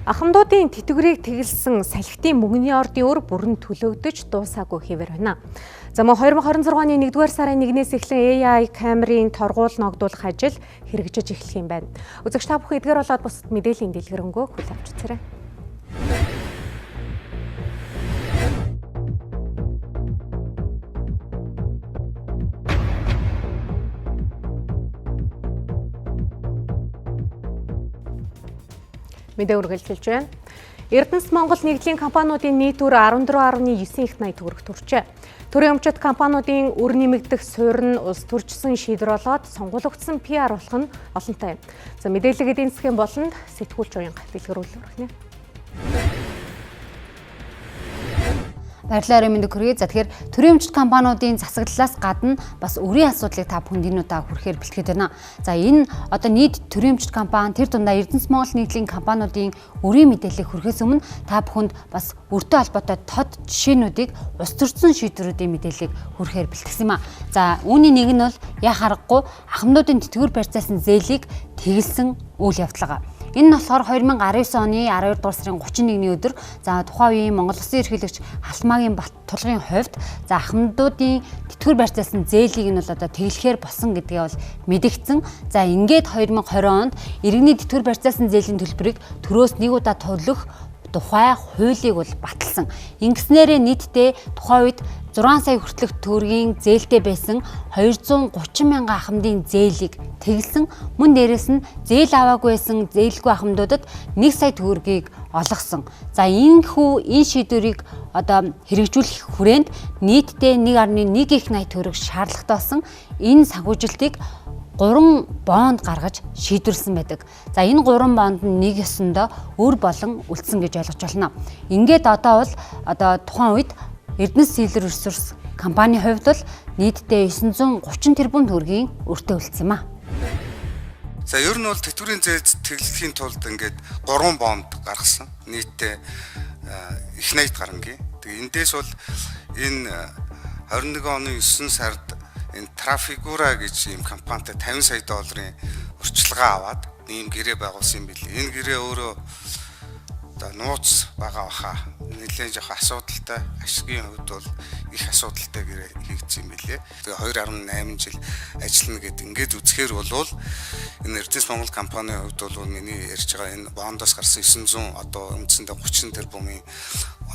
Ахмадуудын тэтгэврийг тэгэлсэн салхитын мөнгөний ордын өр бүрэн төлөгдөж дуусаагүй хэвээр байна. За мөн 2026 оны 1-р сарын 1-ээс эхлэн AI камерын торгуул ногдуулах ажил хэрэгжиж эхлэх юм байна. Үзэгч та бүхэн эдгээр болоод бусад мэдээллийн дэлгэрэнгүй хүлээн авч үзээрэй. Мэдээ үргэлжилж байна. Эрдэнэс Монгол нэгдлийн компаниудын нийт үр 14.9 их 80 төгрөг төржээ. Төрийн өмчит компаниудын үр нэмэгдэх суурь нь улс төрчсөн шийдвэр болоод сонгогдсон PR болох нь олонтой юм. За мэдээлэл эдийн засгийн болонд сэтгүүлч уянга дэлгэрүүлэл өргөнө. Баярлалаа мэндийг хүргэе. За тэгэхээр төрийн өмчит компаниудын засаглалаас гадна бас өрийн асуудлыг та бүхэнд энэ удаа хүрэхээр бэлтгэхэд байна. За энэ одоо нийт төрийн өмчит компани тэр дундаа Эрдэнэс Монгол нэгдлийн компаниудын өрийн мэдээллийг хүрэхээс өмнө та бүхэнд бас өртөө холбоотой тод жишээнүүдийг ус төрсөн шийдвэрүүдийн мэдээллийг хүрэхээр бэлтгэсэн юм а. За үүний нэг нь бол яа харахгүй ахмадуудын тэтгэвэр барьцаасан зээлийг тэгэлсэн үйл явдал. Энэ нь болохоор 2019 оны 12 дугаар сарын 31-ний өдөр за тухайн үеийн Монгол Улсын ерөнхийлөгч Халтмаагийн Баттулгын хувьд за ахмадуудын тэтгэвэр барьцаасан зээлийг нь бол одоо тэглэхээр болсон гэдгээ бол мэдэгдсэн. За ингээд 2020 онд иргэний тэтгэвэр барьцаасан зээлийн төлбөрийг төрөөс нэг удаа төлөх тухай хуулийг бол баталсан. Ингэснээрээ нийтдээ тухайн үед 6 сая хүртэлх төгрөгийн зээлтэй байсан 230 мянган ахмадын зээлийг тэгэлсэн. Мөн дээрэс нь зээл аваагүй байсан зээлгүй ахмадуудад 1 сая төгрөгийг олгосон. За энэ шийдвэрийг одоо хэрэгжүүлэх хүрээнд нийтдээ 1.1 их 80 төгрөг шаардлагатай болсон. Энэ санхүүжилтийг 3 бонд гаргаж шийдвэрлсэн байдаг. За энэ 3 бонд нь нэг ёсондоо өр болон үлдсэн гэж ойлгож байна. Ингээд одоо бол тухайн үед Эрдэнэс Сэлэр Ресурс компани хувьд бол нийтдээ 930 тэрбум төгрөгийн өртөө үлдсэн юм а. За ер нь бол тэтгэврийн зээл тэглэхийн тулд ингээд 3 бонд гаргасан. Нийтдээ их 80 гарангийн. Тэгээ эндээс бол энэ 21 оны 9 сард энэ Трафигура гэж ийм компанитай 50 сая долларын урьдчилгаа аваад ийм гэрээ байгуулсан юм билээ. Энэ гэрээ өөрөө нууц байгаа баха. Нэлээд жоох асуудалтай, ашигын хувьд бол их асуудалтай гэрээ хийгдсэн юм билээ. Тэгээ 2.8 жил ажиллана гэдэг ингээд үзэхээр бол энэ Эрдэнэс Монгол компанийн хувьд бол миний ярьж байгаа энэ бондоос гарсан 900 одоо үндсэндээ 30 тэрбумын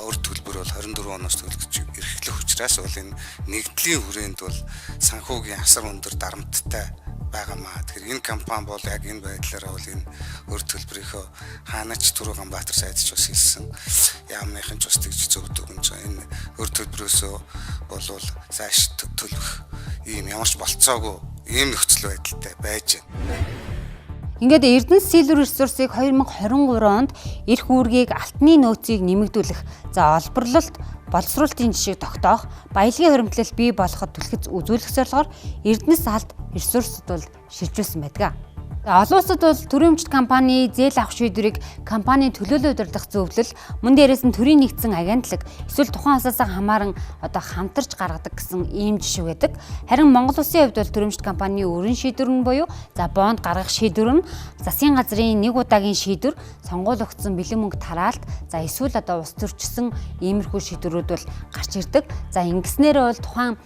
өр төлбөр бол 24 оноос төлөгдөж эрхлэх учраас бол энэ нэгдлийн хүрээнд бол санхүүгийн асар өндөр дарамттай байгаамаа. Тэгэхээр энэ компани бол яг энэ байдлаараа бол энэ өр төлбөрийнхөө хаанач Түрүү Ганбаатар сайдч бас хэлсэн. Яамныхын ч бас тэгж зөвдөг юм чинь энэ өр төлбөрөөсөө бол зааш төлөх ийм ямарч болцоогүй ийм нөхцөл байдалтай байж байна. Ингээд Эрдэнэс Сэлэр Ресурсыг 2023 онд эрх үүргийг алтны нөөцийг нэмэгдүүлэх, за олборлолт, боловсруулалтын жишээг тогтоох, баялагын хуримтлал бий болгоход түлхэц үзүүлэх зорилгоор Эрдэнэс алт ресурсд бол шилжүүлсэн байдаг. Олон улсад бол төрийн өмчит компани зээл авах шийдвэрийг компанийн төлөөлөл удирдах зөвлөл, мөн дээрээс нь төрийн нэгдсэн агентлаг эсвэл тухайн улсаас хамааран хамтарч гаргадаг гэсэн ийм жишээ байдаг. Харин Монгол Улсын хувьд бол төрийн өмчит компанийн өрийн шийдвэр нь буюу за бонд гаргах шийдвэр нь засгийн газрын нэг удаагийн шийдвэр, сонгуулөгдсөн бэлэн мөнгө тараалт, за эсвэл ус төрчсөн иймэрхүү шийдвэрүүд бол гарч ирдэг. За ингэснээр бол тухайн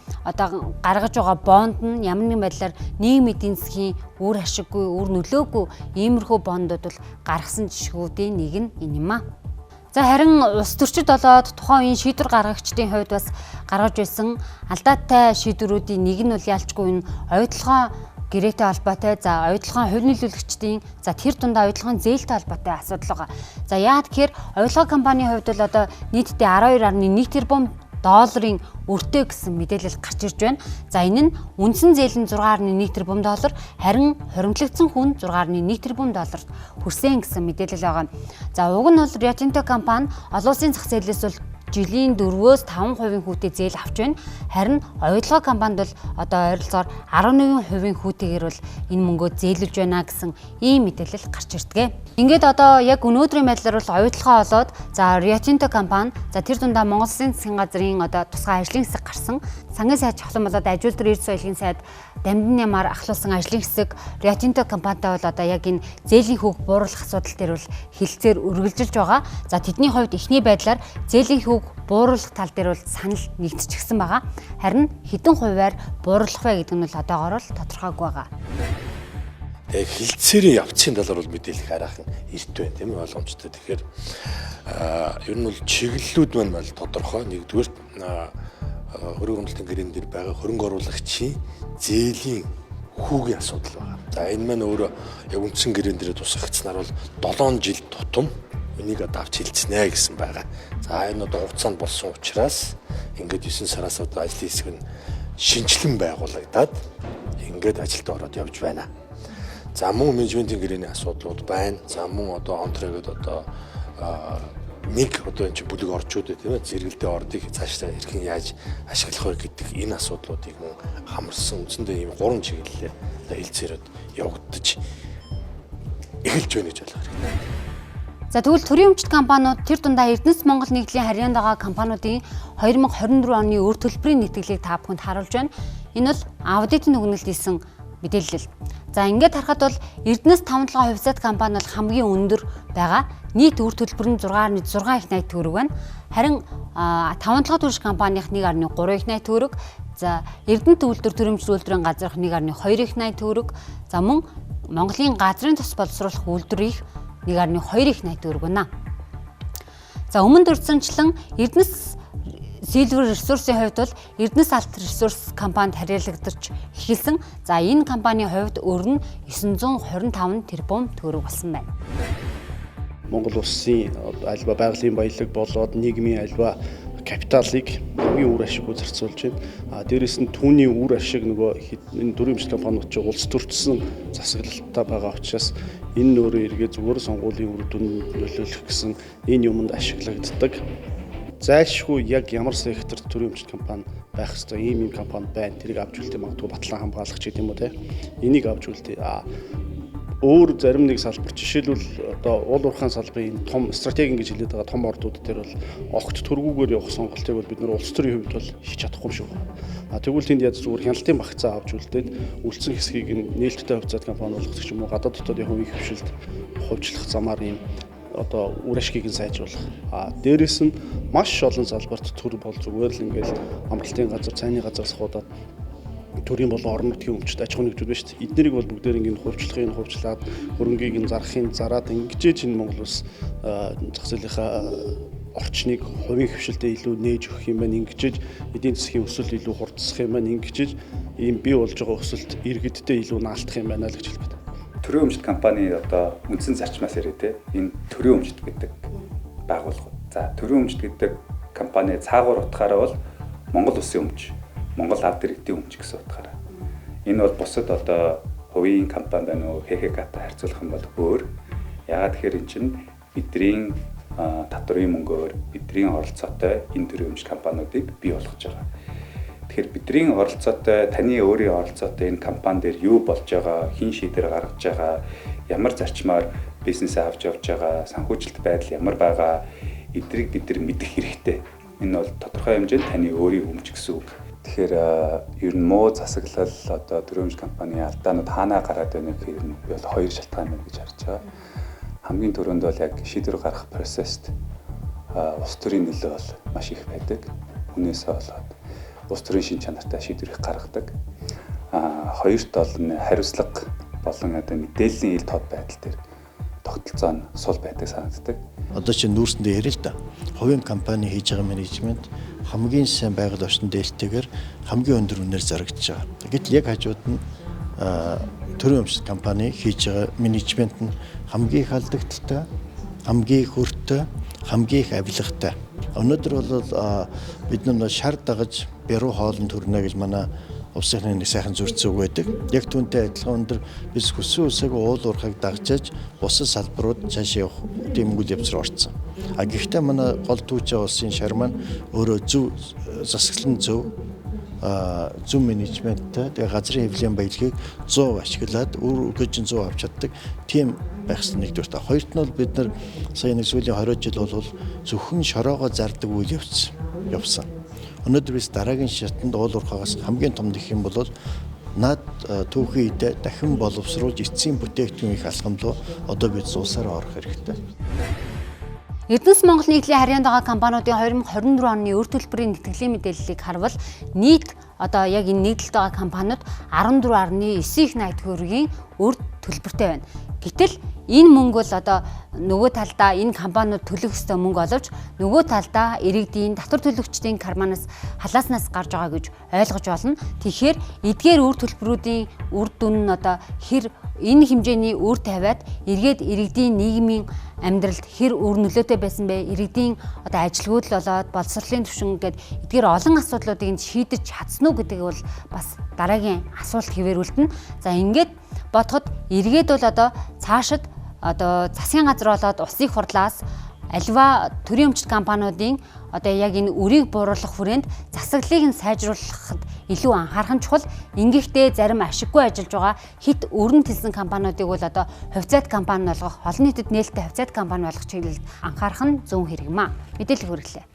гаргаж байгаа бонд нь ямар нэгэн байдлаар нийгмийн эдийн засгийн үр ашиггүй, үр нөлөөгүй иймэрхүү бондууд бол гаргасан жишгүүдийн нэг нь энэ юм а. За харин ус төрчид болоод тухайн үеийн шийдвэр гаргагчдын хувьд бас гаргаж байсан алдаатай шийдвэрүүдийн нэг нь бол ялчгүй энэ ойдлогоо гэрээтэй холбоотой, за ойдлогоо хувь нийлүүлэгчдийн, за тэр дундаа ойдлогын зээлтэй холбоотой асуудал байгаа. За яа тэгэхээр ойдлогоо компанийн хувьд бол нийтдээ 12.1 тэрбум долларын өртөө гэсэн мэдээлэл гарч ирж байна. За энэ нь үндсэн зээл нь 6.1 тэрбум доллар, харин хуримтлагдсан хүн 6.1 тэрбум долларт хүрсэн гэсэн мэдээлэл байгаа. За уг нь бол Rio Tinto компани олон улсын зах зээлээс бол жилийн 4-өөс 5% хүүтэй зээл авч байна. Харин оюутлогоо компанид бол одоо ойролцоогоор 11% хүүтэйгээр бол энэ мөнгөө зээлүүлж байна гэсэн ийм мэдээлэл гарч ирдэг. Ингээд одоо яг өнөөдрийн байдлаар бол оюутлогоо олоод за Rio Tinto компани за тэр дундаа Монгол Улсын засгийн газрын одоо тусгай ажлын хэсэг гарсан. Сангийн сайд чухлан болоод ажилтны эрдэс соёлын сайд Дамжин ямар ахлуулсан ажлын хэсэг Rio Tinto компанитай бол одоо яг энэ зээлийн хүүг бууруулах асуудал дээр бол хилцээр үргэлжилж байгаа. За тэдний хувьд эхний байдлаар зээлийн хүүг бууруулах тал дээр бол санал нэгдчихсэн байгаа. Харин хэдэн хувиар бууруулах вэ гэдэг нь бол одоогоор л тодорхойгүй байгаа. Хилцээрийн явцын талаар бол мэдээлэл хараахан эрт байна тийм ээ ойлгомжтой. Тэгэхээр ер нь бол чиглэлүүд маань бол тодорхой. Нэгдүгээр хөрөнгө оруулалтын гэрэн дээр байгаа хөрөнгө оруулагчийн зээлийн хүүгийн асуудал байна. За энэ маань өөрөө яг үндсэн гэрэн дээр тусгагдсанаар бол 7 жил тутам энийг одоо авч хилцнэ гэсэн байгаа. За энэ одоо хугацаанд болсон учраас ингээд 9 сараас одоо ажлын хэсэг нь шинжилэн байгуулагдаад ингээд ажилд ороод явж байна. За мөн менежментийн гэрээний асуудлууд байна. За мөн одоо онтрогод одоо нэг одоо энэ бүлэг орчууд тийм ээ зэрэгэлдээ ордыг цаашдаа хэрхэн яаж ашиглах вэ гэдэг энэ асуудлуудыг мөн хамарсан үндсэндээ ийм 3 чиглэлээр хилцээрөд явагдаж эхэлж байна гэж ойлгох хэрэгтэй. За тэгвэл төрийн өмчт компаниуд тэр дундаа Эрдэнэс Монгол нэгдлийн харьяанд байгаа компаниудын 2024 оны үр төлбөрийн нэтгэлийг та бүхэнд харуулж байна. Энэ бол аудитын дүгнэлт хийсэн мэдээлэл. За ингээд харахад бол Эрдэнэс 5-7 хувьсат компани бол хамгийн өндөр байгаа. Нийт үр төлбөр нь 6.6 их найт төгрөг байна. Харин 5-7 турш компанийх 1.3 их найт төгрөг. За Эрдэнэ төвлөрдөр төрөмжлөл үйлдвэрийн газрынх 1.2 их найт төгрөг. За мөн Монголын газрын тус боловсруулах үйлдвэрийн 1.2 их найт төгрөг байна. За өмнө дурдсанчлан Эрдэнэс Silver Resource-ийн хувьд бол Эрдэнэс Алт Resource компанид харьяалагдаж эхэлсэн. За энэ компанийн хувьд өөр нь 925 тэрбум төгрөг болсон байна. Монгол улсын альва байгалийн баялаг болоод нийгмийн альва капиталыг хамгийн үр ашиггүй зарцуулж байна. Дээрээс нь түүний үр ашиг нөгөө энэ төрийн өмчт компаниуд ч улс төрчсөн засаглалттай байгаа учраас энэ нөрөө эргээ зүгээр сонгуулийн үр дүнд нөлөөлөх гэсэн энэ юмд ашиглагддаг. Зайлшгүй яг ямар секторт төрийн өмчт компани байх ёстой ийм компани байна. Тэрийг авч үлдээ магадгүй батлан хамгаалагч гэдэг юм уу те. Энийг авч үлдээ. Өөр зарим нэг салбар жишээлбэл одоо уул уурхайн салбарын том стратеги гэж хэлээд байгаа том ордууд дээр бол огт төргүүгээр явах сонголтыг бол бид нар улс төрийн хувьд бол хийж чадахгүй юм шиг байна. Тэгвэл тэнд яаж зүгээр хяналтын багцаа авч үлдээд үлдсэн хэсгийг нээлттэй хувьцаат компани болгох ч юм уу гадаад дотоодын хувийн хөвшилд хувьчлах замаар ийм одоо үр ашгийг нь сайжруулах. Дээрээс нь маш олон салбарт төр бол зүгээр л ингээл амралтын газар, цайны газраас хуудаад төрийн болон орон нутгийн өмчт аж ахуйн нэгжүүд байна шүү дээ. Эднэрийг бол бүгдээр ингээд хувьчлахын хувьчлаад хөрөнгийг нь зарахын зараад ингэж энэ Монгол улс зах зээлийнхаа орчныг хувийн хөвшилтэд илүү нээж өгөх юм байна. Ингэж эдийн засгийн өсөлт илүү хурдсах юм байна. Ингэж ийм бий болж байгаа өсөлт иргэддээ илүү наалтах юм байна л гэж хэлбэт. Төрийн өмчт компани одоо үндсэн зарчмаас ирээд энэ төрийн өмчт гэдэг байгууллага. За төрийн өмчт гэдэг компани цаагуур утгаараа бол Монгол улсын өмч, Монгол ард иргэдийн өмч гэсэн утгаараа. Энэ бол бусад одоо хувийн компани байна уу, ХХК-тай харьцуулах юм бол өөр. Яагаад тэгэхээр эн чинь бидний татврын мөнгөөр бидний оролцоотой энэ төрийн өмчт компаниудыг бий болгож байгаа. Тэгэхээр бидний оролцоотой, таны өөрийн оролцоотой энэ компани дээр юу болж байгаа, хэн шийдвэр гаргаж байгаа, ямар зарчмаар бизнесээ авч явж байгаа, санхүүжилт байдал ямар байгаа, эдрийг бид нар мэдэх хэрэгтэй. Энэ бол тодорхой хэмжээнд таны өөрийн өмч гэсэн үг. Тэгэхээр ер нь муу засаглал одоо төрийн өмч компанийн алдаанууд хаанаа гараад байна гэхээр би бол хоёр шалтгаан байна гэж харж байгаа. Хамгийн түрүүнд бол яг шийдвэр гаргах процесст улс төрийн нөлөө бол маш их байдаг. Үүнээсээ болоод улс төрийн шин чанартай шийдвэр гаргадаг. Хоёрт бол хариуцлага болон одоо мэдээллийн ил тод байдал дээр тогтолцоо нь сул байдаг санагддаг. Одоо чи нүүрсэндээ ярил л да. Хувийн компани хийж байгаа менежмент хамгийн сайн байгаль орчин дээлтэйгээр хамгийн өндөр үнээр зарагдаж байгаа. Гэтэл яг хажууд нь төрийн өмчт компани хийж байгаа менежмент нь хамгийн их алдагдaltaй, хамгийн их өртөө, хамгийн их авилгатай. Өнөөдөр бол бид нар шар дагаж бяруу хоолн төрнө гэж манай Улсын нэг сайхан зурцсан үг байдаг. Яг түүнтэй адилхан өндөр biz хүссэн үсэг уул уурхайг дагжиж бусад салбарууд цааш явах тийм үйл явц руу орсон. А гэхдээ манай гол түүж улсын шар маань өөрөө зөв засаглан зөв менежменттэй тэгээ газрын хэвлэлийн баялагийг 100 ашиглаад үр өгөөж 100 авч чаддаг тийм байх ёстой нэгдүгээр. Хоёрт нь бол бид нар сая нэг сүүлийн 20 жил бол зөвхөн шороогоо зардаг үйл явсан. Өнөөдөр бид дараагийн шатанд уул уурхаагаас хамгийн том гэх юм бол над түүхийн идэ дахин боловсруулж эцсийн бүтээгдэхүүн их алхамлуу одоо бид улсаараа орох хэрэгтэй. Эрдэнэс Монгол нийтлийн харьяанд байгаа компаниудын 2024 оны өр төлбөрийн нэтгэлийн мэдээллийг харвал нийт одоо яг энэ нийтлэлд байгаа компаниуд 14.9 их найт төгрөгийн өр төлбөртэй байна. Гэтэл энэ мөнгө бол одоо нөгөө талдаа энэ компаниуд төлөх ёстой мөнгө оловч нөгөө талдаа иргэдийн татвар төлөгчдийн карманаас халааснаас гарч байгаа гэж ойлгож байна. Тэгэхээр эдгээр өр төлбөрүүдийн үр дүн нь одоо энэ хэмжээний үр тавиад эргээд иргэдийн нийгмийн амьдралд хэр үр нөлөөтэй байсан бэ? Иргэдийн одоо ажилгүйд л болоод боловсролын түвшин гээд эдгээр олон асуудлуудыг шийдэж чадсан уу гэдэг бол бас дараагийн асуулт хэвээрүүлнэ. За ингээд бодоход эргээд бол одоо цаашид одоо засгийн газар болоод улсын их хурлаас альва төрийн өмчт компаниудын одоо яг энэ үрийг бууруулах хүрээнд засаглалыг нь сайжруулахад илүү анхаарах нь чухал. Ингэхдээ зарим ашиггүй ажиллаж байгаа хит өрн тэлсэн компаниудыг бол одоо хувьцаат компани болгох, олон нийтэд нээлттэй хувьцаат компани болгох чиглэлд анхаарах нь зөв хэрэг маа. Мэдээлэл хүргэлээ.